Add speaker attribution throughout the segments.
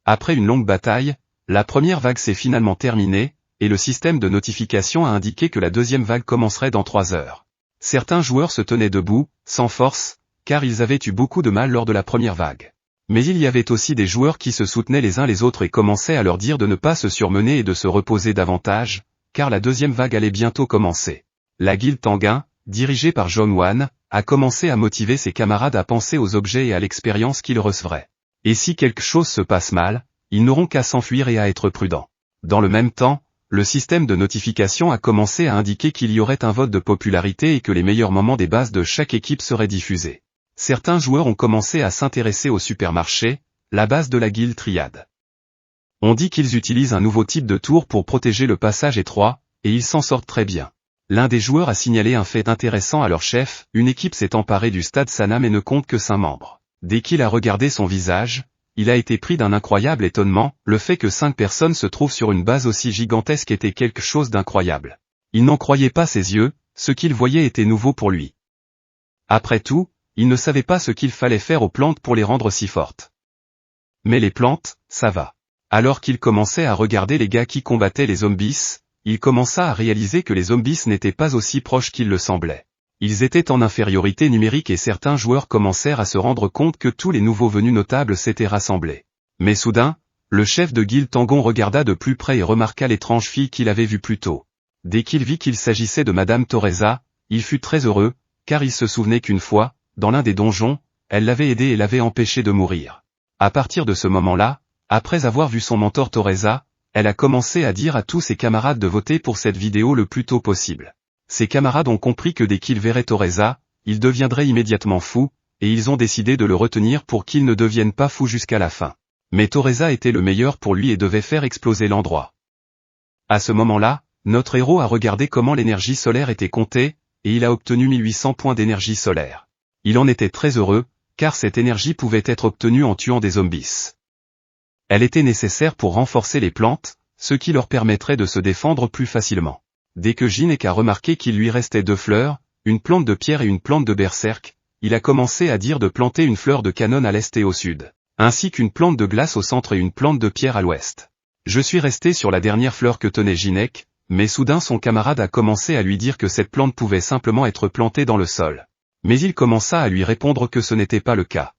Speaker 1: Après une longue bataille, la première vague s'est finalement terminée, et le système de notification a indiqué que la deuxième vague commencerait dans 3 heures. Certains joueurs se tenaient debout, sans force, car ils avaient eu beaucoup de mal lors de la première vague. Mais il y avait aussi des joueurs qui se soutenaient les uns les autres et commençaient à leur dire de ne pas se surmener et de se reposer davantage, car la deuxième vague allait bientôt commencer. La guilde Tanguin, dirigée par John Wan, a commencé à motiver ses camarades à penser aux objets et à l'expérience qu'ils recevraient. Et si quelque chose se passe mal, ils n'auront qu'à s'enfuir et à être prudents. Dans le même temps, le système de notification a commencé à indiquer qu'il y aurait un vote de popularité et que les meilleurs moments des bases de chaque équipe seraient diffusés. Certains joueurs ont commencé à s'intéresser au supermarché, la base de la guilde Triade. On dit qu'ils utilisent un nouveau type de tour pour protéger le passage étroit, et ils s'en sortent très bien. L'un des joueurs a signalé un fait intéressant à leur chef, une équipe s'est emparée du stade Sanam et ne compte que 5 membres. Dès qu'il a regardé son visage, il a été pris d'un incroyable étonnement, le fait que 5 personnes se trouvent sur une base aussi gigantesque était quelque chose d'incroyable. Il n'en croyait pas ses yeux, ce qu'il voyait était nouveau pour lui. Après tout, il ne savait pas ce qu'il fallait faire aux plantes pour les rendre si fortes. Mais les plantes, ça va. Alors qu'il commençait à regarder les gars qui combattaient les zombies, il commença à réaliser que les zombies n'étaient pas aussi proches qu'il le semblait. Ils étaient en infériorité numérique et certains joueurs commencèrent à se rendre compte que tous les nouveaux venus notables s'étaient rassemblés. Mais soudain, le chef de guilde Tangon regarda de plus près et remarqua l'étrange fille qu'il avait vue plus tôt. Dès qu'il vit qu'il s'agissait de Madame Toreza, il fut très heureux, car il se souvenait qu'une fois, dans l'un des donjons, elle l'avait aidé et l'avait empêché de mourir. À partir de ce moment-là, après avoir vu son mentor Toreza, elle a commencé à dire à tous ses camarades de voter pour cette vidéo le plus tôt possible. Ses camarades ont compris que dès qu'ils verraient Toreza, ils deviendraient immédiatement fous, et ils ont décidé de le retenir pour qu'il ne devienne pas fou jusqu'à la fin. Mais Toreza était le meilleur pour lui et devait faire exploser l'endroit. À ce moment-là, notre héros a regardé comment l'énergie solaire était comptée, et il a obtenu 1800 points d'énergie solaire. Il en était très heureux, car cette énergie pouvait être obtenue en tuant des zombies. Elle était nécessaire pour renforcer les plantes, ce qui leur permettrait de se défendre plus facilement. Dès que Jinek a remarqué qu'il lui restait 2 fleurs, une plante de pierre et une plante de berserk, il a commencé à dire de planter une fleur de canon à l'est et au sud, ainsi qu'une plante de glace au centre et une plante de pierre à l'ouest. Je suis resté sur la dernière fleur que tenait Jinek, mais soudain son camarade a commencé à lui dire que cette plante pouvait simplement être plantée dans le sol. Mais il commença à lui répondre que ce n'était pas le cas.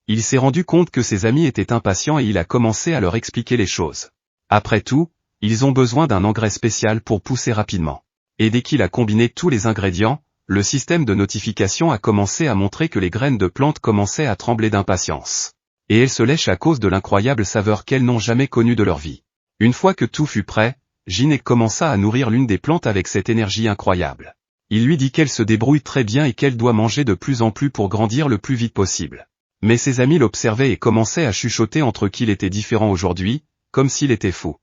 Speaker 1: Il s'est rendu compte que ses amis étaient impatients et il a commencé à leur expliquer les choses. Après tout, ils ont besoin d'un engrais spécial pour pousser rapidement. Et dès qu'il a combiné tous les ingrédients, le système de notification a commencé à montrer que les graines de plantes commençaient à trembler d'impatience. Et elles se lèchent à cause de l'incroyable saveur qu'elles n'ont jamais connue de leur vie. Une fois que tout fut prêt, Jinek commença à nourrir l'une des plantes avec cette énergie incroyable. Il lui dit qu'elle se débrouille très bien et qu'elle doit manger de plus en plus pour grandir le plus vite possible. Mais ses amis l'observaient et commençaient à chuchoter entre qu'il était différent aujourd'hui, comme s'il était fou.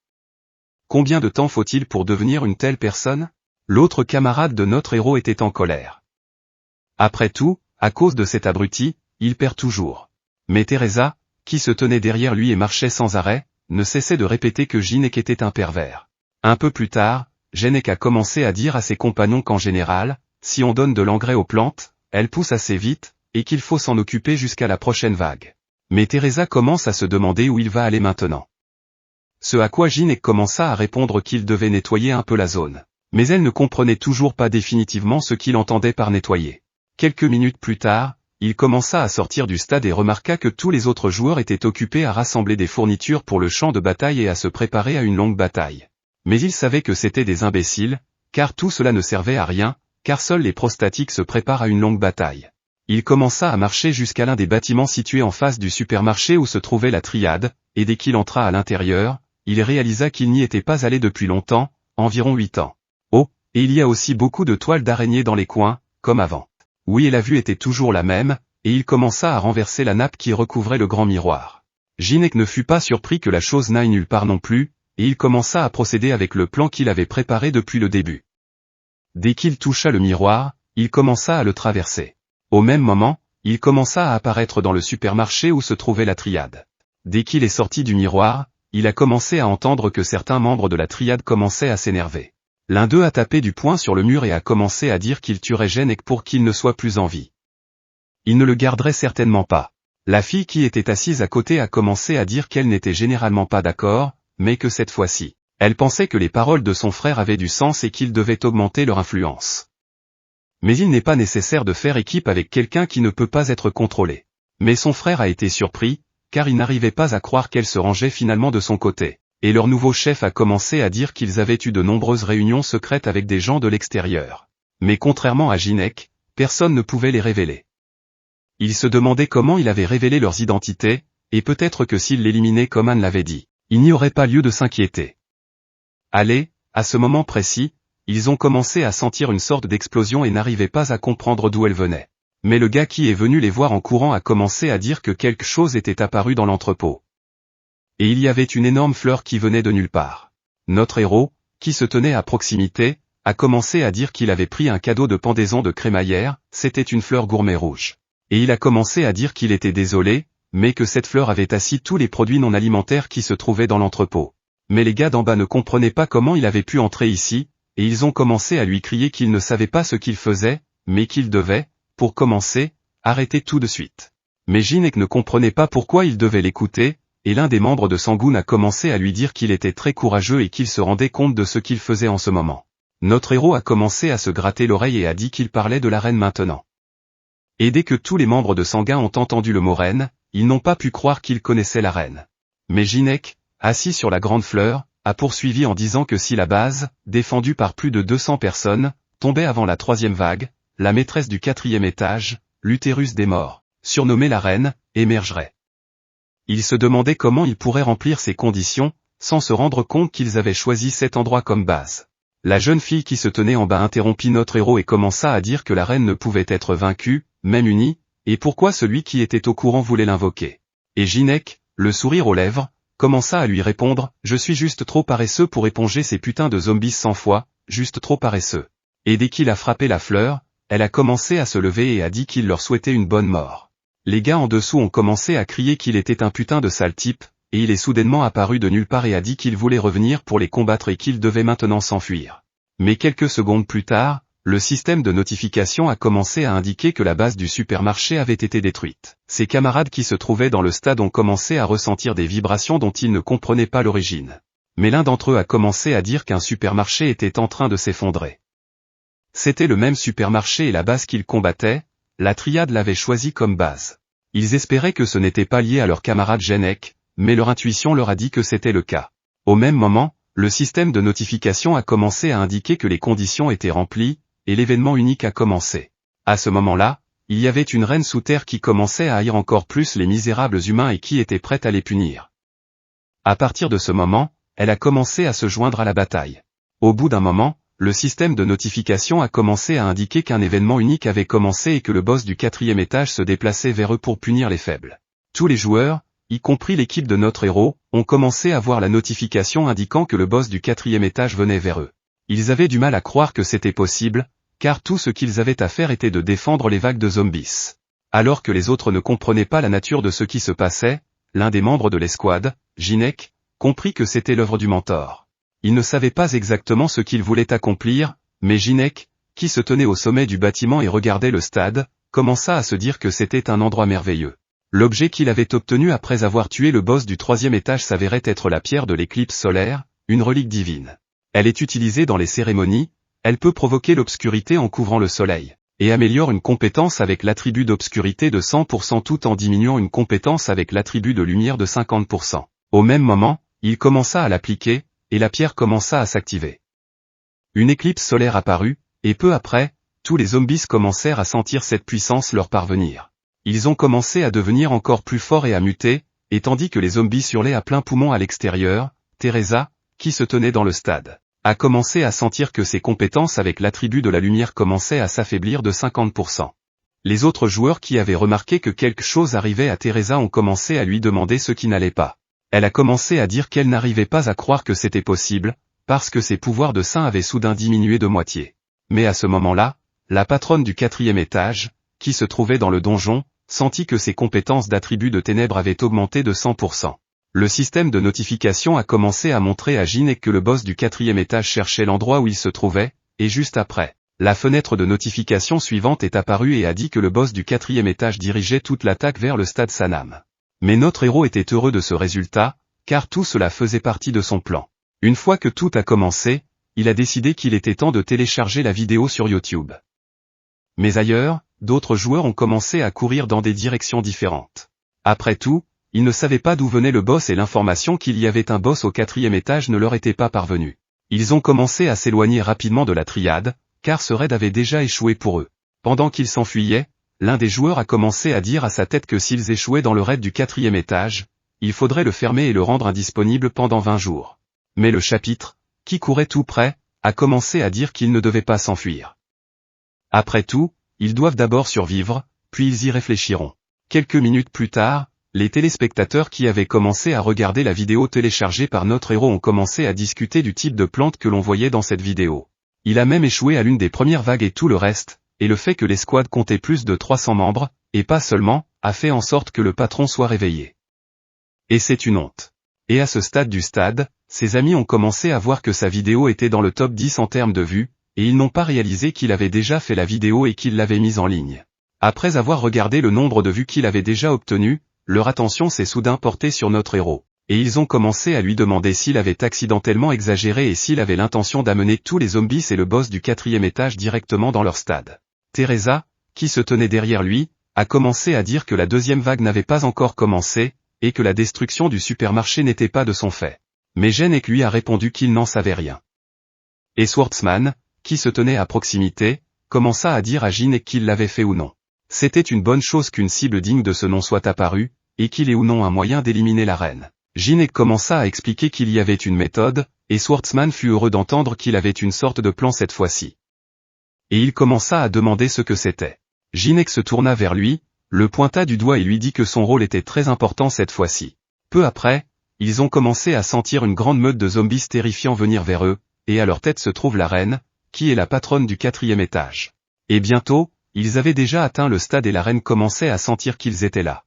Speaker 1: Combien de temps faut-il pour devenir une telle personne? L'autre camarade de notre héros était en colère. Après tout, à cause de cet abruti, il perd toujours. Mais Teresa, qui se tenait derrière lui et marchait sans arrêt, ne cessait de répéter que Jinek était un pervers. Un peu plus tard, Jinek a commencé à dire à ses compagnons qu'en général, si on donne de l'engrais aux plantes, elles poussent assez vite, et qu'il faut s'en occuper jusqu'à la prochaine vague. Mais Teresa commence à se demander où il va aller maintenant. Ce à quoi Jinek commença à répondre qu'il devait nettoyer un peu la zone. Mais elle ne comprenait toujours pas définitivement ce qu'il entendait par nettoyer. Quelques minutes plus tard, il commença à sortir du stade et remarqua que tous les autres joueurs étaient occupés à rassembler des fournitures pour le champ de bataille et à se préparer à une longue bataille. Mais il savait que c'était des imbéciles, car tout cela ne servait à rien, car seuls les prostatiques se préparent à une longue bataille. Il commença à marcher jusqu'à l'un des bâtiments situés en face du supermarché où se trouvait la Triade, et dès qu'il entra à l'intérieur, il réalisa qu'il n'y était pas allé depuis longtemps, environ 8 ans. Oh, et il y a aussi beaucoup de toiles d'araignées dans les coins, comme avant. Oui, et la vue était toujours la même, et il commença à renverser la nappe qui recouvrait le grand miroir. Jinek ne fut pas surpris que la chose n'aille nulle part non plus, et il commença à procéder avec le plan qu'il avait préparé depuis le début. Dès qu'il toucha le miroir, il commença à le traverser. Au même moment, il commença à apparaître dans le supermarché où se trouvait la Triade. Dès qu'il est sorti du miroir, il a commencé à entendre que certains membres de la Triade commençaient à s'énerver. L'un d'eux a tapé du poing sur le mur et a commencé à dire qu'il tuerait Jinek pour qu'il ne soit plus en vie. Il ne le garderait certainement pas. La fille qui était assise à côté a commencé à dire qu'elle n'était généralement pas d'accord, mais que cette fois-ci, elle pensait que les paroles de son frère avaient du sens et qu'il devait augmenter leur influence. Mais il n'est pas nécessaire de faire équipe avec quelqu'un qui ne peut pas être contrôlé. Mais son frère a été surpris, car il n'arrivait pas à croire qu'elle se rangeait finalement de son côté. Et leur nouveau chef a commencé à dire qu'ils avaient eu de nombreuses réunions secrètes avec des gens de l'extérieur. Mais contrairement à Jinek, personne ne pouvait les révéler. Il se demandait comment il avait révélé leurs identités, et peut-être que s'il l'éliminait comme Anne l'avait dit, il n'y aurait pas lieu de s'inquiéter. Allez, à ce moment précis, ils ont commencé à sentir une sorte d'explosion et n'arrivaient pas à comprendre d'où elle venait. Mais le gars qui est venu les voir en courant a commencé à dire que quelque chose était apparu dans l'entrepôt. Et il y avait une énorme fleur qui venait de nulle part. Notre héros, qui se tenait à proximité, a commencé à dire qu'il avait pris un cadeau de pendaison de crémaillère, c'était une fleur gourmet rouge. Et il a commencé à dire qu'il était désolé, mais que cette fleur avait assis tous les produits non alimentaires qui se trouvaient dans l'entrepôt. Mais les gars d'en bas ne comprenaient pas comment il avait pu entrer ici, et ils ont commencé à lui crier qu'il ne savait pas ce qu'il faisait, mais qu'il devait, pour commencer, arrêter tout de suite. Mais Jinek ne comprenait pas pourquoi il devait l'écouter, et l'un des membres de Sangoon a commencé à lui dire qu'il était très courageux et qu'il se rendait compte de ce qu'il faisait en ce moment. Notre héros a commencé à se gratter l'oreille et a dit qu'il parlait de la reine maintenant. Et dès que tous les membres de Sanguin ont entendu le mot reine, ils n'ont pas pu croire qu'ils connaissaient la reine. Mais Jinek, assis sur la grande fleur, a poursuivi en disant que si la base, défendue par plus de 200 personnes, tombait avant la 3e vague, la maîtresse du 4e étage, l'utérus des morts, surnommée la reine, émergerait. Il se demandait comment ils pourraient remplir ces conditions, sans se rendre compte qu'ils avaient choisi cet endroit comme base. La jeune fille qui se tenait en bas interrompit notre héros et commença à dire que la reine ne pouvait être vaincue, même unie, et pourquoi celui qui était au courant voulait l'invoquer. Et Jinek, le sourire aux lèvres, commença à lui répondre « Je suis juste trop paresseux pour éponger ces putains de zombies 100 fois, juste trop paresseux. » Et dès qu'il a frappé la fleur, elle a commencé à se lever et a dit qu'il leur souhaitait une bonne mort. Les gars en dessous ont commencé à crier qu'il était un putain de sale type, et il est soudainement apparu de nulle part et a dit qu'il voulait revenir pour les combattre et qu'il devait maintenant s'enfuir. Mais quelques secondes plus tard, le système de notification a commencé à indiquer que la base du supermarché avait été détruite. Ses camarades qui se trouvaient dans le stade ont commencé à ressentir des vibrations dont ils ne comprenaient pas l'origine. Mais l'un d'entre eux a commencé à dire qu'un supermarché était en train de s'effondrer. C'était le même supermarché et la base qu'ils combattaient, la triade l'avait choisi comme base. Ils espéraient que ce n'était pas lié à leur camarade Jinek, mais leur intuition leur a dit que c'était le cas. Au même moment, le système de notification a commencé à indiquer que les conditions étaient remplies, et l'événement unique a commencé. À ce moment-là, il y avait une reine sous terre qui commençait à haïr encore plus les misérables humains et qui était prête à les punir. À partir de ce moment, elle a commencé à se joindre à la bataille. Au bout d'un moment, le système de notification a commencé à indiquer qu'un événement unique avait commencé et que le boss du 4e étage se déplaçait vers eux pour punir les faibles. Tous les joueurs, y compris l'équipe de notre héros, ont commencé à voir la notification indiquant que le boss du 4e étage venait vers eux. Ils avaient du mal à croire que c'était possible, car tout ce qu'ils avaient à faire était de défendre les vagues de zombies. Alors que les autres ne comprenaient pas la nature de ce qui se passait, l'un des membres de l'escouade, Jinek, comprit que c'était l'œuvre du mentor. Il ne savait pas exactement ce qu'il voulait accomplir, mais Jinek, qui se tenait au sommet du bâtiment et regardait le stade, commença à se dire que c'était un endroit merveilleux. L'objet qu'il avait obtenu après avoir tué le boss du 3e étage s'avérait être la pierre de l'éclipse solaire, une relique divine. Elle est utilisée dans les cérémonies, elle peut provoquer l'obscurité en couvrant le soleil, et améliore une compétence avec l'attribut d'obscurité de 100% tout en diminuant une compétence avec l'attribut de lumière de 50%. Au même moment, il commença à l'appliquer, et la pierre commença à s'activer. Une éclipse solaire apparut, et peu après, tous les zombies commencèrent à sentir cette puissance leur parvenir. Ils ont commencé à devenir encore plus forts et à muter, et tandis que les zombies hurlaient à plein poumon à l'extérieur, Teresa, qui se tenait dans le stade, a commencé à sentir que ses compétences avec l'attribut de la lumière commençaient à s'affaiblir de 50%. Les autres joueurs qui avaient remarqué que quelque chose arrivait à Teresa ont commencé à lui demander ce qui n'allait pas. Elle a commencé à dire qu'elle n'arrivait pas à croire que c'était possible, parce que ses pouvoirs de saint avaient soudain diminué de moitié. Mais à ce moment-là, la patronne du 4e étage, qui se trouvait dans le donjon, sentit que ses compétences d'attribut de ténèbres avaient augmenté de 100%. Le système de notification a commencé à montrer à Jinek que le boss du 4e étage cherchait l'endroit où il se trouvait, et juste après, La fenêtre de notification suivante est apparue et a dit que le boss du 4e étage dirigeait toute l'attaque vers le stade Sanam. Mais notre héros était heureux de ce résultat, car tout cela faisait partie de son plan. Une fois que tout a commencé, il a décidé qu'il était temps de télécharger la vidéo sur YouTube. Mais ailleurs, d'autres joueurs ont commencé à courir dans des directions différentes. Après tout, ils ne savaient pas d'où venait le boss et l'information qu'il y avait un boss au 4e étage ne leur était pas parvenue. Ils ont commencé à s'éloigner rapidement de la triade, car ce raid avait déjà échoué pour eux. Pendant qu'ils s'enfuyaient, l'un des joueurs a commencé à dire à sa tête que s'ils échouaient dans le raid du 4e étage, il faudrait le fermer et le rendre indisponible pendant 20 jours. Mais le chapitre, qui courait tout près, a commencé à dire qu'ils ne devaient pas s'enfuir. Après tout, ils doivent d'abord survivre, puis ils y réfléchiront. Quelques minutes plus tard, les téléspectateurs qui avaient commencé à regarder la vidéo téléchargée par notre héros ont commencé à discuter du type de plante que l'on voyait dans cette vidéo. Il a même échoué à l'une des premières vagues et tout le reste, et le fait que l'escouade comptait plus de 300 membres, et pas seulement, a fait en sorte que le patron soit réveillé. Et c'est une honte. Et à ce stade du stade, ses amis ont commencé à voir que sa vidéo était dans le top 10 en termes de vues, et ils n'ont pas réalisé qu'il avait déjà fait la vidéo et qu'il l'avait mise en ligne. Après avoir regardé le nombre de vues qu'il avait déjà obtenu, leur attention s'est soudain portée sur notre héros. Et ils ont commencé à lui demander s'il avait accidentellement exagéré et s'il avait l'intention d'amener tous les zombies et le boss du 4e étage directement dans leur stade. Teresa, qui se tenait derrière lui, a commencé à dire que la deuxième vague n'avait pas encore commencé, et que la destruction du supermarché n'était pas de son fait. Mais Jenek lui a répondu qu'il n'en savait rien. Et Schwartzman, qui se tenait à proximité, commença à dire à Jenek qu'il l'avait fait ou non. C'était une bonne chose qu'une cible digne de ce nom soit apparue, et qu'il ait ou non un moyen d'éliminer la reine. Jenek commença à expliquer qu'il y avait une méthode, et Schwartzman fut heureux d'entendre qu'il avait une sorte de plan cette fois-ci. Et il commença à demander ce que c'était. Jenek se tourna vers lui, le pointa du doigt et lui dit que son rôle était très important cette fois-ci. Peu après, ils ont commencé à sentir une grande meute de zombies terrifiants venir vers eux, et à leur tête se trouve la reine, qui est la patronne du 4e étage. Et bientôt, ils avaient déjà atteint le stade et la reine commençait à sentir qu'ils étaient là.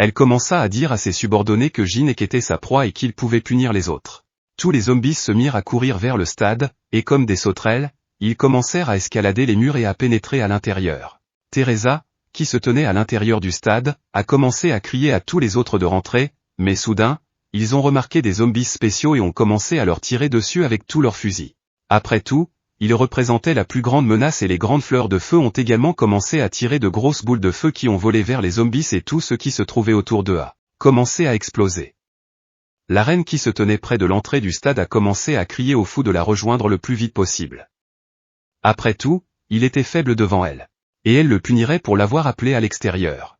Speaker 1: Elle commença à dire à ses subordonnés que Jenek était sa proie et qu'il pouvait punir les autres. Tous les zombies se mirent à courir vers le stade, et comme des sauterelles, ils commencèrent à escalader les murs et à pénétrer à l'intérieur. Teresa, qui se tenait à l'intérieur du stade, a commencé à crier à tous les autres de rentrer, mais soudain, ils ont remarqué des zombies spéciaux et ont commencé à leur tirer dessus avec tous leurs fusils. Après tout, ils représentaient la plus grande menace et les grandes fleurs de feu ont également commencé à tirer de grosses boules de feu qui ont volé vers les zombies et tout ce qui se trouvait autour d'eux a commencé à exploser. La reine qui se tenait près de l'entrée du stade a commencé à crier au fou de la rejoindre le plus vite possible. Après tout, il était faible devant elle. Et elle le punirait pour l'avoir appelé à l'extérieur.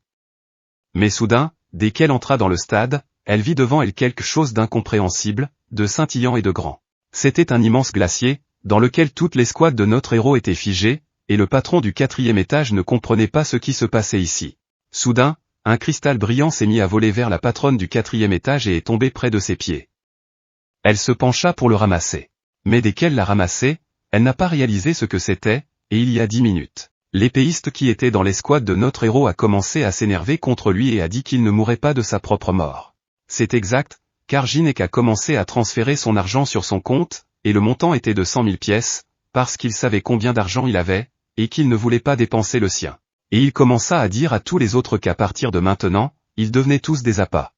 Speaker 1: Mais soudain, dès qu'elle entra dans le stade, elle vit devant elle quelque chose d'incompréhensible, de scintillant et de grand. C'était un immense glacier, dans lequel toute l'escouade de notre héros était figée, et le patron du 4e étage ne comprenait pas ce qui se passait ici. Soudain, un cristal brillant s'est mis à voler vers la patronne du 4e étage et est tombé près de ses pieds. Elle se pencha pour le ramasser. Mais dès qu'elle l'a ramassé, elle n'a pas réalisé ce que c'était, et il y a 10 minutes. L'épéiste qui était dans l'escouade de notre héros a commencé à s'énerver contre lui et a dit qu'il ne mourrait pas de sa propre mort. C'est exact, car Jenek a commencé à transférer son argent sur son compte, et le montant était de 100 000 pièces, parce qu'il savait combien d'argent il avait, et qu'il ne voulait pas dépenser le sien. Et il commença à dire à tous les autres qu'à partir de maintenant, ils devenaient tous des appâts.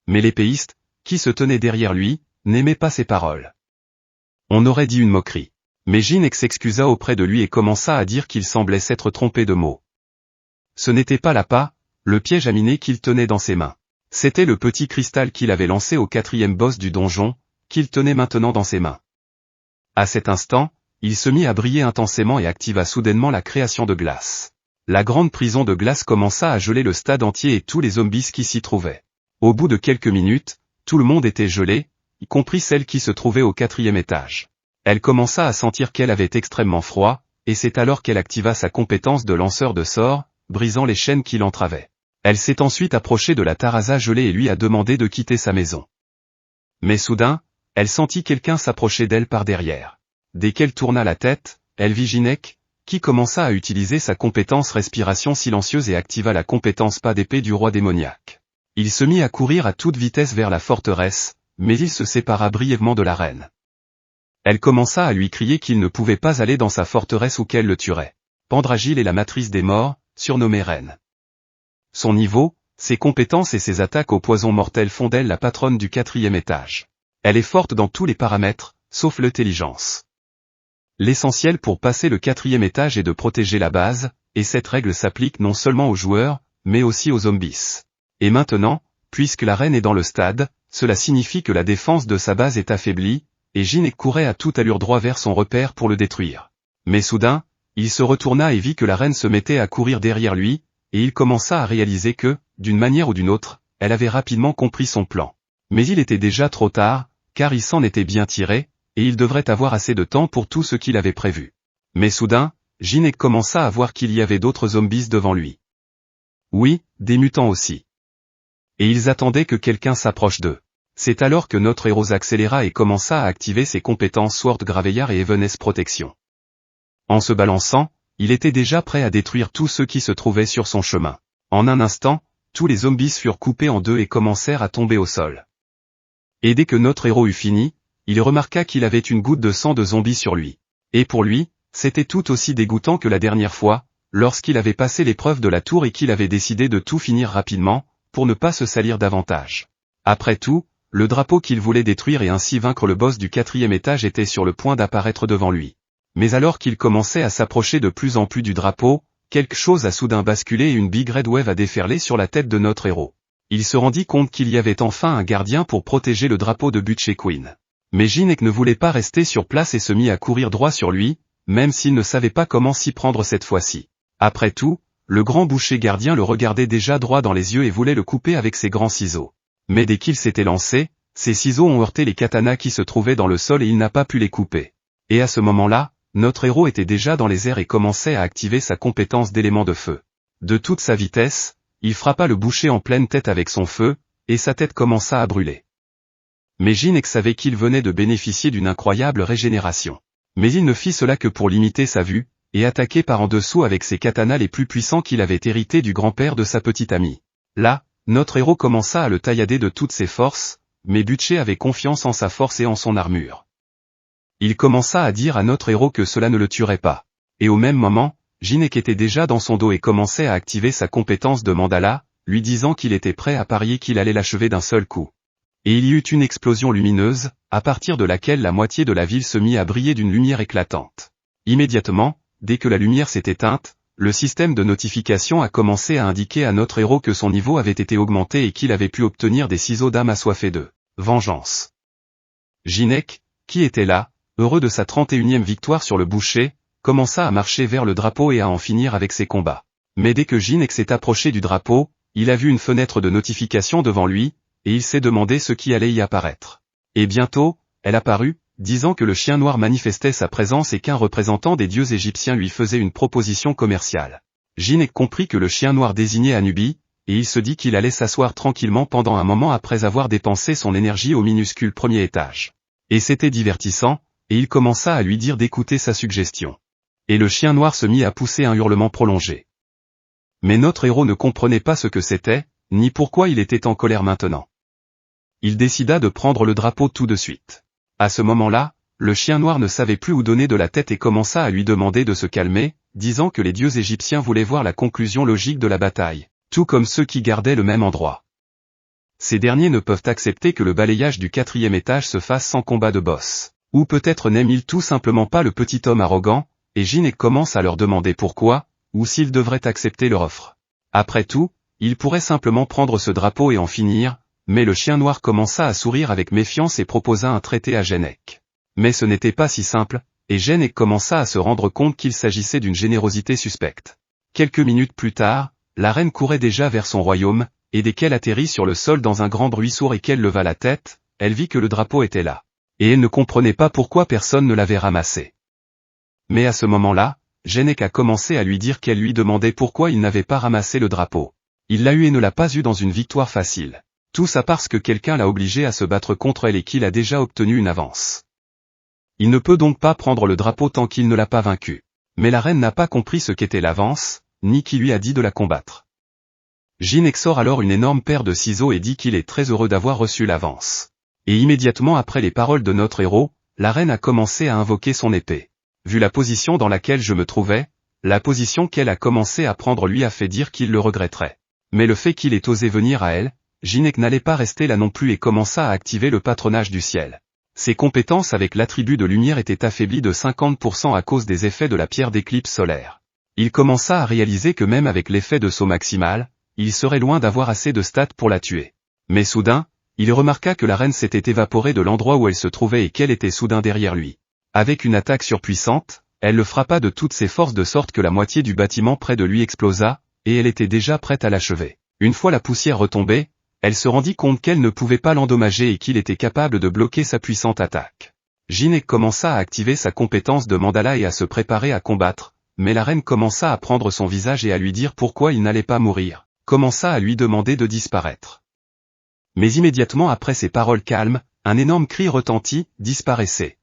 Speaker 1: Mais l'épéiste, qui se tenait derrière lui, n'aimait pas ces paroles. On aurait dit une moquerie. Mais Jenek s'excusa auprès de lui et commença à dire qu'il semblait s'être trompé de mots. Ce n'était pas l'appât, le piège à miner qu'il tenait dans ses mains. C'était le petit cristal qu'il avait lancé au 4e boss du donjon, qu'il tenait maintenant dans ses mains. À cet instant, il se mit à briller intensément et activa soudainement la création de glace. La grande prison de glace commença à geler le stade entier et tous les zombies qui s'y trouvaient. Au bout de quelques minutes, tout le monde était gelé, y compris celle qui se trouvait au 4e étage. Elle commença à sentir qu'elle avait extrêmement froid, et c'est alors qu'elle activa sa compétence de lanceur de sorts, brisant les chaînes qui l'entravaient. Elle s'est ensuite approchée de la Tarasa gelée et lui a demandé de quitter sa maison. Mais soudain, elle sentit quelqu'un s'approcher d'elle par derrière. Dès qu'elle tourna la tête, elle vit Jenek, qui commença à utiliser sa compétence respiration silencieuse et activa la compétence pas d'épée du roi démoniaque. Il se mit à courir à toute vitesse vers la forteresse, mais il se sépara brièvement de la reine. Elle commença à lui crier qu'il ne pouvait pas aller dans sa forteresse ou qu'elle le tuerait. Pendragil est la matrice des morts, surnommée Reine. Son niveau, ses compétences et ses attaques au poison mortel font d'elle la patronne du 4e étage. Elle est forte dans tous les paramètres, sauf l'intelligence. L'essentiel pour passer le 4e étage est de protéger la base, et cette règle s'applique non seulement aux joueurs, mais aussi aux zombies. Et maintenant, puisque la reine est dans le stade, cela signifie que la défense de sa base est affaiblie, et Jinek courait à toute allure droit vers son repère pour le détruire. Mais soudain, il se retourna et vit que la reine se mettait à courir derrière lui, et il commença à réaliser que, d'une manière ou d'une autre, elle avait rapidement compris son plan. Mais il était déjà trop tard, car il s'en était bien tiré, et il devrait avoir assez de temps pour tout ce qu'il avait prévu. Mais soudain, Jinek commença à voir qu'il y avait d'autres zombies devant lui. Oui, des mutants aussi. Et ils attendaient que quelqu'un s'approche d'eux. C'est alors que notre héros accéléra et commença à activer ses compétences Sword Graveyard et Evanescence Protection. En se balançant, il était déjà prêt à détruire tous ceux qui se trouvaient sur son chemin. En un instant, tous les zombies furent coupés en deux et commencèrent à tomber au sol. Et dès que notre héros eut fini, il remarqua qu'il avait une goutte de sang de zombie sur lui. Et pour lui, c'était tout aussi dégoûtant que la dernière fois, lorsqu'il avait passé l'épreuve de la tour et qu'il avait décidé de tout finir rapidement, pour ne pas se salir davantage. Après tout, le drapeau qu'il voulait détruire et ainsi vaincre le boss du 4e étage était sur le point d'apparaître devant lui. Mais alors qu'il commençait à s'approcher de plus en plus du drapeau, quelque chose a soudain basculé et une Big Red Wave a déferlé sur la tête de notre héros. Il se rendit compte qu'il y avait enfin un gardien pour protéger le drapeau de Butcher Queen. Mais Jinek ne voulait pas rester sur place et se mit à courir droit sur lui, même s'il ne savait pas comment s'y prendre cette fois-ci. Après tout, le grand boucher gardien le regardait déjà droit dans les yeux et voulait le couper avec ses grands ciseaux. Mais dès qu'il s'était lancé, ses ciseaux ont heurté les katanas qui se trouvaient dans le sol et il n'a pas pu les couper. Et à ce moment-là, notre héros était déjà dans les airs et commençait à activer sa compétence d'élément de feu. De toute sa vitesse, il frappa le boucher en pleine tête avec son feu, et sa tête commença à brûler. Mais Jinek savait qu'il venait de bénéficier d'une incroyable régénération. Mais il ne fit cela que pour limiter sa vue, et attaquer par en dessous avec ses katanas les plus puissants qu'il avait hérités du grand-père de sa petite amie. Là, notre héros commença à le taillader de toutes ses forces, mais Butcher avait confiance en sa force et en son armure. Il commença à dire à notre héros que cela ne le tuerait pas. Et au même moment, Jinek était déjà dans son dos et commençait à activer sa compétence de mandala, lui disant qu'il était prêt à parier qu'il allait l'achever d'un seul coup. Et il y eut une explosion lumineuse, à partir de laquelle la moitié de la ville se mit à briller d'une lumière éclatante. Immédiatement, dès que la lumière s'est éteinte, le système de notification a commencé à indiquer à notre héros que son niveau avait été augmenté et qu'il avait pu obtenir des ciseaux d'âme assoiffés de vengeance. Jinek, qui était là, heureux de sa 31e victoire sur le boucher, commença à marcher vers le drapeau et à en finir avec ses combats. Mais dès que Jinek s'est approché du drapeau, il a vu une fenêtre de notification devant lui, et il s'est demandé ce qui allait y apparaître. Et bientôt, elle apparut, disant que le chien noir manifestait sa présence et qu'un représentant des dieux égyptiens lui faisait une proposition commerciale. Jinek comprit que le chien noir désignait Anubi, et il se dit qu'il allait s'asseoir tranquillement pendant un moment après avoir dépensé son énergie au minuscule premier étage. Et c'était divertissant, et il commença à lui dire d'écouter sa suggestion. Et le chien noir se mit à pousser un hurlement prolongé. Mais notre héros ne comprenait pas ce que c'était, ni pourquoi il était en colère maintenant. Il décida de prendre le drapeau tout de suite. À ce moment-là, le chien noir ne savait plus où donner de la tête et commença à lui demander de se calmer, disant que les dieux égyptiens voulaient voir la conclusion logique de la bataille, tout comme ceux qui gardaient le même endroit. Ces derniers ne peuvent accepter que le balayage du 4e étage se fasse sans combat de boss. Ou peut-être n'aiment-ils tout simplement pas le petit homme arrogant, et Jinek commence à leur demander pourquoi, ou s'ils devraient accepter leur offre. Après tout, ils pourraient simplement prendre ce drapeau et en finir, mais le chien noir commença à sourire avec méfiance et proposa un traité à Jinek. Mais ce n'était pas si simple, et Jinek commença à se rendre compte qu'il s'agissait d'une générosité suspecte. Quelques minutes plus tard, la reine courait déjà vers son royaume, et dès qu'elle atterrit sur le sol dans un grand bruit sourd et qu'elle leva la tête, elle vit que le drapeau était là. Et elle ne comprenait pas pourquoi personne ne l'avait ramassé. Mais à ce moment-là, Jinek a commencé à lui dire qu'elle lui demandait pourquoi il n'avait pas ramassé le drapeau. Il l'a eu et ne l'a pas eu dans une victoire facile. Tout ça parce que quelqu'un l'a obligé à se battre contre elle et qu'il a déjà obtenu une avance. Il ne peut donc pas prendre le drapeau tant qu'il ne l'a pas vaincu. Mais la reine n'a pas compris ce qu'était l'avance, ni qui lui a dit de la combattre. Jinek sort alors une énorme paire de ciseaux et dit qu'il est très heureux d'avoir reçu l'avance. Et immédiatement après les paroles de notre héros, la reine a commencé à invoquer son épée. Vu la position dans laquelle je me trouvais, la position qu'elle a commencé à prendre lui a fait dire qu'il le regretterait. Mais le fait qu'il ait osé venir à elle, Jinek n'allait pas rester là non plus et commença à activer le patronage du ciel. Ses compétences avec l'attribut de lumière étaient affaiblies de 50% à cause des effets de la pierre d'éclipse solaire. Il commença à réaliser que même avec l'effet de saut maximal, il serait loin d'avoir assez de stats pour la tuer. Mais soudain, il remarqua que la reine s'était évaporée de l'endroit où elle se trouvait et qu'elle était soudain derrière lui. Avec une attaque surpuissante, elle le frappa de toutes ses forces de sorte que la moitié du bâtiment près de lui explosa, et elle était déjà prête à l'achever. Une fois la poussière retombée, elle se rendit compte qu'elle ne pouvait pas l'endommager et qu'il était capable de bloquer sa puissante attaque. Jinek commença à activer sa compétence de mandala et à se préparer à combattre, mais la reine commença à prendre son visage et à lui dire pourquoi il n'allait pas mourir, commença à lui demander de disparaître. Mais immédiatement après ces paroles calmes, un énorme cri retentit, disparaissez.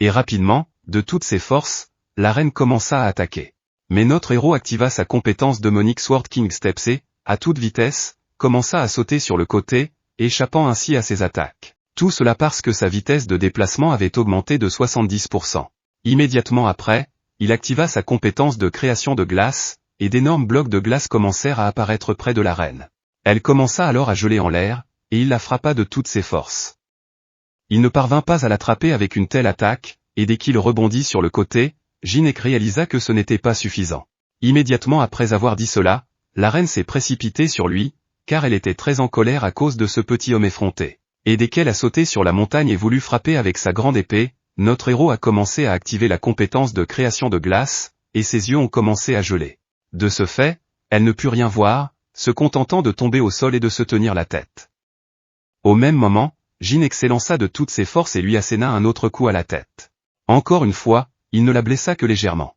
Speaker 1: Et rapidement, de toutes ses forces, la reine commença à attaquer. Mais notre héros activa sa compétence démonique Sword King Steps et, à toute vitesse, commença à sauter sur le côté, échappant ainsi à ses attaques. Tout cela parce que sa vitesse de déplacement avait augmenté de 70%. Immédiatement après, il activa sa compétence de création de glace, et d'énormes blocs de glace commencèrent à apparaître près de la reine. Elle commença alors à geler en l'air, et il la frappa de toutes ses forces. Il ne parvint pas à l'attraper avec une telle attaque, et dès qu'il rebondit sur le côté, Jinek réalisa que ce n'était pas suffisant. Immédiatement après avoir dit cela, la reine s'est précipitée sur lui, car elle était très en colère à cause de ce petit homme effronté. Et dès qu'elle a sauté sur la montagne et voulu frapper avec sa grande épée, notre héros a commencé à activer la compétence de création de glace, et ses yeux ont commencé à geler. De ce fait, elle ne put rien voir, se contentant de tomber au sol et de se tenir la tête. Au même moment, Jinek s'élança de toutes ses forces et lui asséna un autre coup à la tête. Encore une fois, il ne la blessa que légèrement.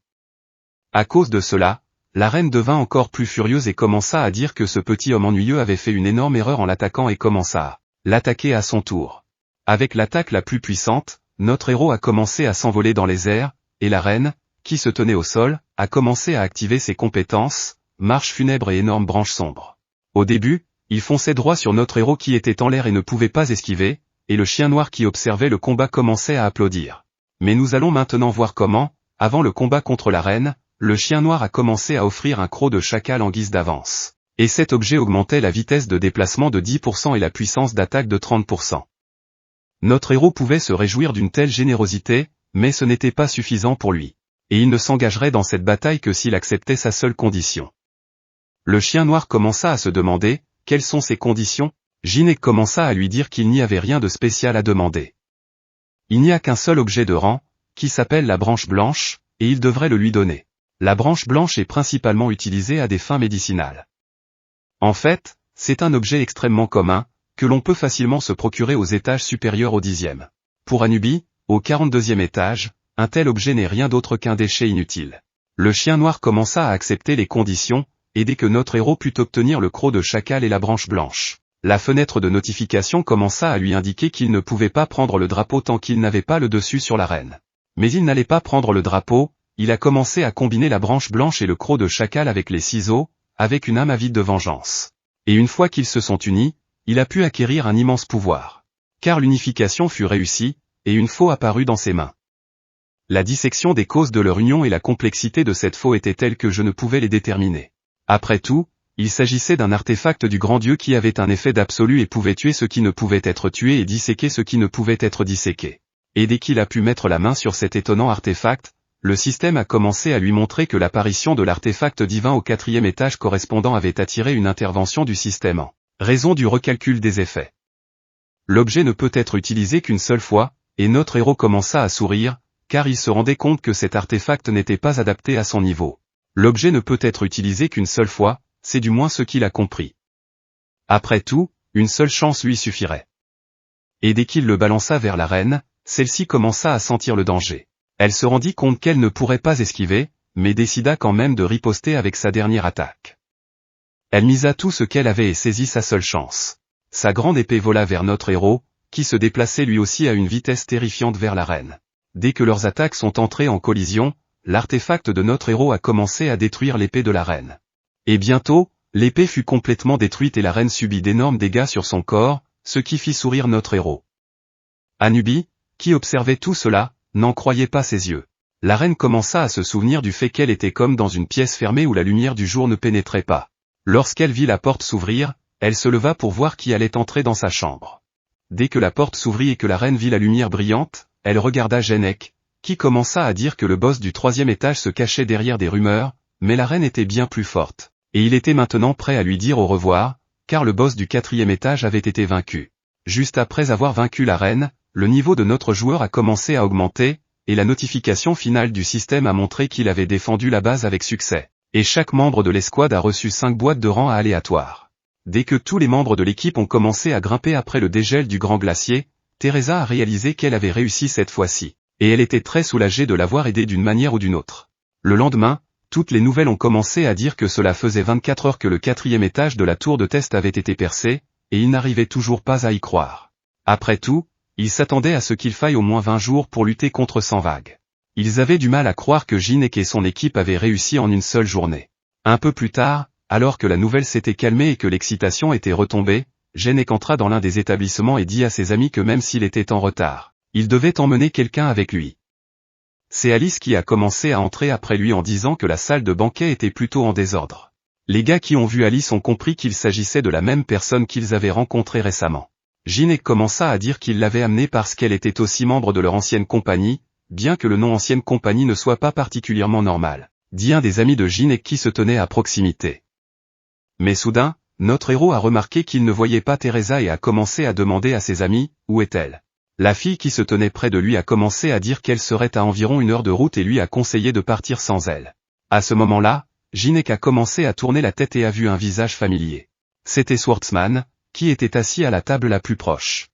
Speaker 1: À cause de cela, la reine devint encore plus furieuse et commença à dire que ce petit homme ennuyeux avait fait une énorme erreur en l'attaquant et commença à l'attaquer à son tour. Avec l'attaque la plus puissante, notre héros a commencé à s'envoler dans les airs, et la reine, qui se tenait au sol, a commencé à activer ses compétences, marche funèbre et énorme branche sombre. Au début, il fonçait droit sur notre héros qui était en l'air et ne pouvait pas esquiver, et le chien noir qui observait le combat commençait à applaudir. Mais nous allons maintenant voir comment, avant le combat contre la reine, le chien noir a commencé à offrir un croc de chacal en guise d'avance. Et cet objet augmentait la vitesse de déplacement de 10% et la puissance d'attaque de 30%. Notre héros pouvait se réjouir d'une telle générosité, mais ce n'était pas suffisant pour lui. Et il ne s'engagerait dans cette bataille que s'il acceptait sa seule condition. Le chien noir commença à se demander, quelles sont ses conditions? Jinek commença à lui dire qu'il n'y avait rien de spécial à demander. Il n'y a qu'un seul objet de rang, qui s'appelle la branche blanche, et il devrait le lui donner. La branche blanche est principalement utilisée à des fins médicinales. En fait, c'est un objet extrêmement commun, que l'on peut facilement se procurer aux étages supérieurs au 10e. Pour Anubis, au 42e étage, un tel objet n'est rien d'autre qu'un déchet inutile. Le chien noir commença à accepter les conditions, et dès que notre héros put obtenir le croc de chacal et la branche blanche, la fenêtre de notification commença à lui indiquer qu'il ne pouvait pas prendre le drapeau tant qu'il n'avait pas le dessus sur la reine. Mais il n'allait pas prendre le drapeau, il a commencé à combiner la branche blanche et le croc de chacal avec les ciseaux, avec une âme avide de vengeance. Et une fois qu'ils se sont unis, il a pu acquérir un immense pouvoir. Car l'unification fut réussie, et une faux apparut dans ses mains. La dissection des causes de leur union et la complexité de cette faux étaient telles que je ne pouvais les déterminer. Après tout, il s'agissait d'un artefact du grand Dieu qui avait un effet d'absolu et pouvait tuer ce qui ne pouvait être tué et disséquer ce qui ne pouvait être disséqué. Et dès qu'il a pu mettre la main sur cet étonnant artefact, le système a commencé à lui montrer que l'apparition de l'artefact divin au 4e étage correspondant avait attiré une intervention du système en raison du recalcul des effets. L'objet ne peut être utilisé qu'une seule fois, et notre héros commença à sourire, car il se rendait compte que cet artefact n'était pas adapté à son niveau. L'objet ne peut être utilisé qu'une seule fois, c'est du moins ce qu'il a compris. Après tout, une seule chance lui suffirait. Et dès qu'il le balança vers la reine, celle-ci commença à sentir le danger. Elle se rendit compte qu'elle ne pourrait pas esquiver, mais décida quand même de riposter avec sa dernière attaque. Elle misa tout ce qu'elle avait et saisit sa seule chance. Sa grande épée vola vers notre héros, qui se déplaçait lui aussi à une vitesse terrifiante vers la reine. Dès que leurs attaques sont entrées en collision, l'artefact de notre héros a commencé à détruire l'épée de la reine. Et bientôt, l'épée fut complètement détruite et la reine subit d'énormes dégâts sur son corps, ce qui fit sourire notre héros. Anubis, qui observait tout cela, n'en croyait pas ses yeux. La reine commença à se souvenir du fait qu'elle était comme dans une pièce fermée où la lumière du jour ne pénétrait pas. Lorsqu'elle vit la porte s'ouvrir, elle se leva pour voir qui allait entrer dans sa chambre. Dès que la porte s'ouvrit et que la reine vit la lumière brillante, elle regarda Genek, qui commença à dire que le boss du 3e étage se cachait derrière des rumeurs, mais la reine était bien plus forte, et il était maintenant prêt à lui dire au revoir, car le boss du 4e étage avait été vaincu. Juste après avoir vaincu la reine, le niveau de notre joueur a commencé à augmenter, et la notification finale du système a montré qu'il avait défendu la base avec succès, et chaque membre de l'escouade a reçu 5 boîtes de rang aléatoires. Dès que tous les membres de l'équipe ont commencé à grimper après le dégel du grand glacier, Teresa a réalisé qu'elle avait réussi cette fois-ci, et elle était très soulagée de l'avoir aidé d'une manière ou d'une autre. Le lendemain, toutes les nouvelles ont commencé à dire que cela faisait 24 heures que le 4e étage de la tour de test avait été percé, et ils n'arrivaient toujours pas à y croire. Après tout, ils s'attendaient à ce qu'il faille au moins 20 jours pour lutter contre 100 vagues. Ils avaient du mal à croire que Jinek et son équipe avaient réussi en une seule journée. Un peu plus tard, alors que la nouvelle s'était calmée et que l'excitation était retombée, Jinek entra dans l'un des établissements et dit à ses amis que même s'il était en retard, il devait emmener quelqu'un avec lui. C'est Alice qui a commencé à entrer après lui en disant que la salle de banquet était plutôt en désordre. Les gars qui ont vu Alice ont compris qu'il s'agissait de la même personne qu'ils avaient rencontrée récemment. Jinek commença à dire qu'il l'avait amenée parce qu'elle était aussi membre de leur ancienne compagnie, bien que le nom ancienne compagnie ne soit pas particulièrement normal, dit un des amis de Jinek qui se tenait à proximité. Mais soudain, notre héros a remarqué qu'il ne voyait pas Teresa et a commencé à demander à ses amis, où est-elle? La fille qui se tenait près de lui a commencé à dire qu'elle serait à environ 1 heure de route et lui a conseillé de partir sans elle. À ce moment-là, Jinek a commencé à tourner la tête et a vu un visage familier. C'était Schwartzman, qui était assis à la table la plus proche.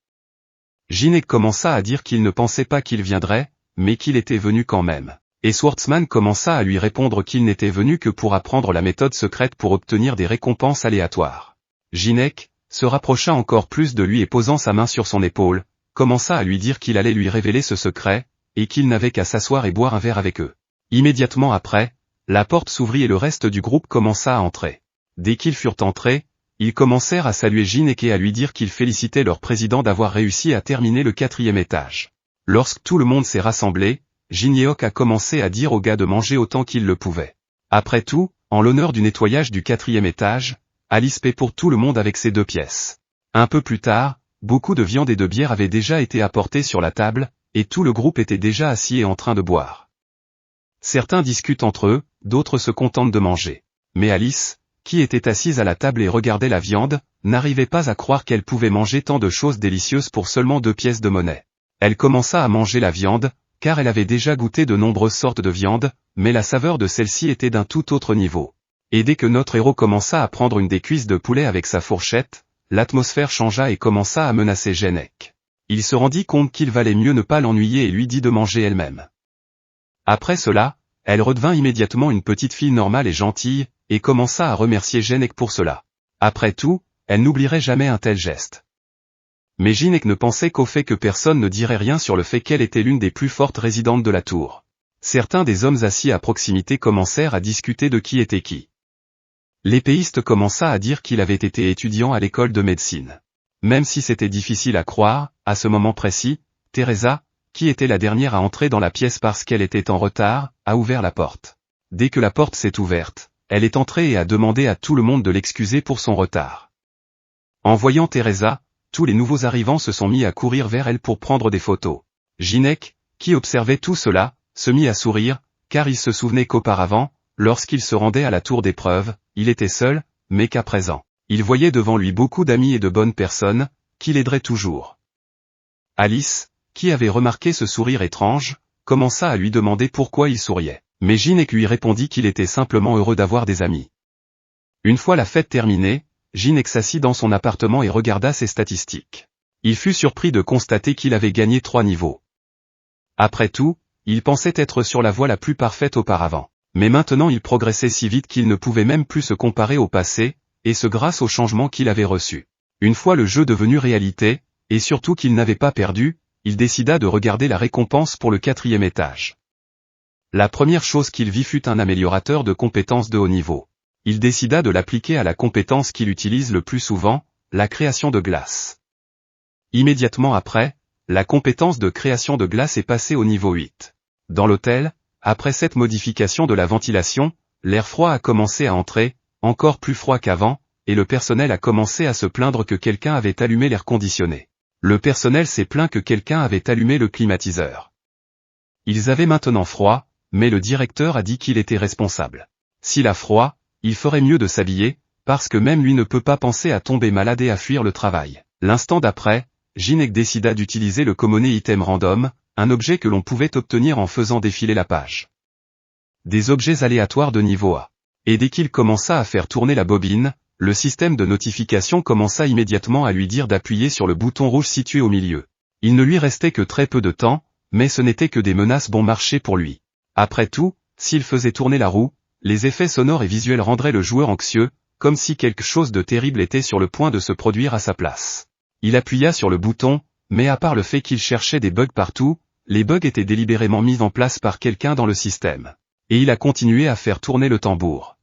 Speaker 1: Jinek commença à dire qu'il ne pensait pas qu'il viendrait, mais qu'il était venu quand même. Et Schwartzman commença à lui répondre qu'il n'était venu que pour apprendre la méthode secrète pour obtenir des récompenses aléatoires. Jinek, se rapprocha encore plus de lui et posant sa main sur son épaule, commença à lui dire qu'il allait lui révéler ce secret, et qu'il n'avait qu'à s'asseoir et boire un verre avec eux. Immédiatement après, la porte s'ouvrit et le reste du groupe commença à entrer. Dès qu'ils furent entrés, ils commencèrent à saluer Jinek et à lui dire qu'ils félicitaient leur président d'avoir réussi à terminer le 4e étage. Lorsque tout le monde s'est rassemblé, Jinyeok a commencé à dire aux gars de manger autant qu'ils le pouvaient. Après tout, en l'honneur du nettoyage du 4e étage, Alice paie pour tout le monde avec ses 2 pièces. Un peu plus tard, beaucoup de viande et de bière avaient déjà été apportées sur la table, et tout le groupe était déjà assis et en train de boire. Certains discutent entre eux, d'autres se contentent de manger. Mais Alice, qui était assise à la table et regardait la viande, n'arrivait pas à croire qu'elle pouvait manger tant de choses délicieuses pour seulement 2 pièces de monnaie. Elle commença à manger la viande, car elle avait déjà goûté de nombreuses sortes de viande, mais la saveur de celle-ci était d'un tout autre niveau. Et dès que notre héros commença à prendre une des cuisses de poulet avec sa fourchette, l'atmosphère changea et commença à menacer Jinek. Il se rendit compte qu'il valait mieux ne pas l'ennuyer et lui dit de manger elle-même. Après cela, elle redevint immédiatement une petite fille normale et gentille, et commença à remercier Jinek pour cela. Après tout, elle n'oublierait jamais un tel geste. Mais Jinek ne pensait qu'au fait que personne ne dirait rien sur le fait qu'elle était l'une des plus fortes résidentes de la tour. Certains des hommes assis à proximité commencèrent à discuter de qui était qui. L'épéiste commença à dire qu'il avait été étudiant à l'école de médecine. Même si c'était difficile à croire, à ce moment précis, Teresa, qui était la dernière à entrer dans la pièce parce qu'elle était en retard, a ouvert la porte. Dès que la porte s'est ouverte, elle est entrée et a demandé à tout le monde de l'excuser pour son retard. En voyant Teresa, tous les nouveaux arrivants se sont mis à courir vers elle pour prendre des photos. Jinek, qui observait tout cela, se mit à sourire, car il se souvenait qu'auparavant, lorsqu'il se rendait à la tour d'épreuve, il était seul, mais qu'à présent, il voyait devant lui beaucoup d'amis et de bonnes personnes, qui l'aideraient toujours. Alice, qui avait remarqué ce sourire étrange, commença à lui demander pourquoi il souriait. Mais Jinek lui répondit qu'il était simplement heureux d'avoir des amis. Une fois la fête terminée, Jinek s'assit dans son appartement et regarda ses statistiques. Il fut surpris de constater qu'il avait gagné 3 niveaux. Après tout, il pensait être sur la voie la plus parfaite auparavant. Mais maintenant il progressait si vite qu'il ne pouvait même plus se comparer au passé, et ce grâce aux changements qu'il avait reçus. Une fois le jeu devenu réalité, et surtout qu'il n'avait pas perdu, il décida de regarder la récompense pour le 4e étage. La première chose qu'il vit fut un améliorateur de compétences de haut niveau. Il décida de l'appliquer à la compétence qu'il utilise le plus souvent, la création de glace. Immédiatement après, la compétence de création de glace est passée au niveau 8. Dans l'hôtel, après cette modification de la ventilation, l'air froid a commencé à entrer, encore plus froid qu'avant, et le personnel a commencé à se plaindre que quelqu'un avait allumé l'air conditionné. Le personnel s'est plaint que quelqu'un avait allumé le climatiseur. Ils avaient maintenant froid, mais le directeur a dit qu'il était responsable. S'il a froid, il ferait mieux de s'habiller, parce que même lui ne peut pas penser à tomber malade et à fuir le travail. L'instant d'après, Jinek décida d'utiliser le Commoner Item Random, un objet que l'on pouvait obtenir en faisant défiler la page. Des objets aléatoires de niveau A. Et dès qu'il commença à faire tourner la bobine, le système de notification commença immédiatement à lui dire d'appuyer sur le bouton rouge situé au milieu. Il ne lui restait que très peu de temps, mais ce n'était que des menaces bon marché pour lui. Après tout, s'il faisait tourner la roue, les effets sonores et visuels rendraient le joueur anxieux, comme si quelque chose de terrible était sur le point de se produire à sa place. Il appuya sur le bouton, mais à part le fait qu'il cherchait des bugs partout, les bugs étaient délibérément mis en place par quelqu'un dans le système. Et il a continué à faire tourner le tambour.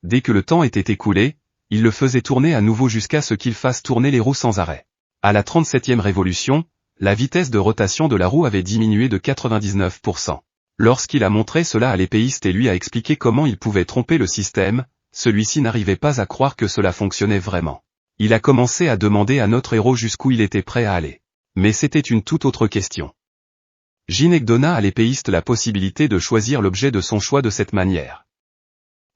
Speaker 1: Dès que le temps était écoulé, il le faisait tourner à nouveau jusqu'à ce qu'il fasse tourner les roues sans arrêt. À la 37e révolution, la vitesse de rotation de la roue avait diminué de 99%. Lorsqu'il a montré cela à l'épéiste et lui a expliqué comment il pouvait tromper le système, celui-ci n'arrivait pas à croire que cela fonctionnait vraiment. Il a commencé à demander à notre héros jusqu'où il était prêt à aller. Mais c'était une toute autre question. Jinek donna à l'épéiste la possibilité de choisir l'objet de son choix de cette manière.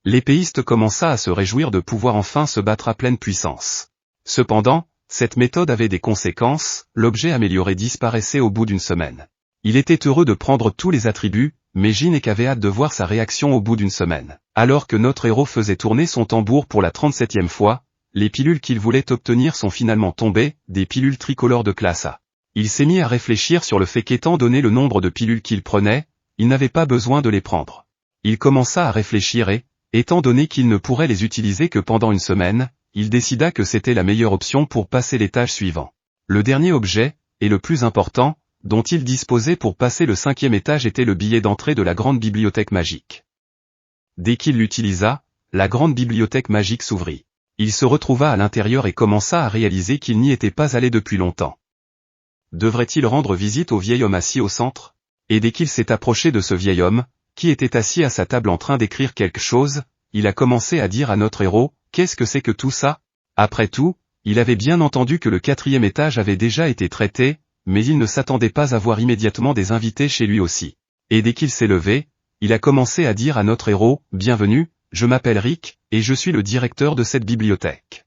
Speaker 1: L'épéiste commença à se réjouir de pouvoir enfin se battre à pleine puissance. Cependant, cette méthode avait des conséquences, l'objet amélioré disparaissait au bout d'une semaine. Il était heureux de prendre tous les attributs, mais Jinek avait hâte de voir sa réaction au bout d'une semaine. Alors que notre héros faisait tourner son tambour pour la 37e fois, les pilules qu'il voulait obtenir sont finalement tombées, des pilules tricolores de classe A. Il s'est mis à réfléchir sur le fait qu'étant donné le nombre de pilules qu'il prenait, il n'avait pas besoin de les prendre. Il commença à réfléchir et, étant donné qu'il ne pourrait les utiliser que pendant une semaine, il décida que c'était la meilleure option pour passer l'étage suivant. Le dernier objet, et le plus important, dont il disposait pour passer le 5e étage était le billet d'entrée de la grande bibliothèque magique. Dès qu'il l'utilisa, la grande bibliothèque magique s'ouvrit. Il se retrouva à l'intérieur et commença à réaliser qu'il n'y était pas allé depuis longtemps. Devrait-il rendre visite au vieil homme assis au centre? Et dès qu'il s'est approché de ce vieil homme, qui était assis à sa table en train d'écrire quelque chose, il a commencé à dire à notre héros, « Qu'est-ce que c'est que tout ça ?» Après tout, il avait bien entendu que le 4e étage avait déjà été traité, mais il ne s'attendait pas à voir immédiatement des invités chez lui aussi. Et dès qu'il s'est levé, il a commencé à dire à notre héros, « Bienvenue, je m'appelle Rick, et je suis le directeur de cette bibliothèque.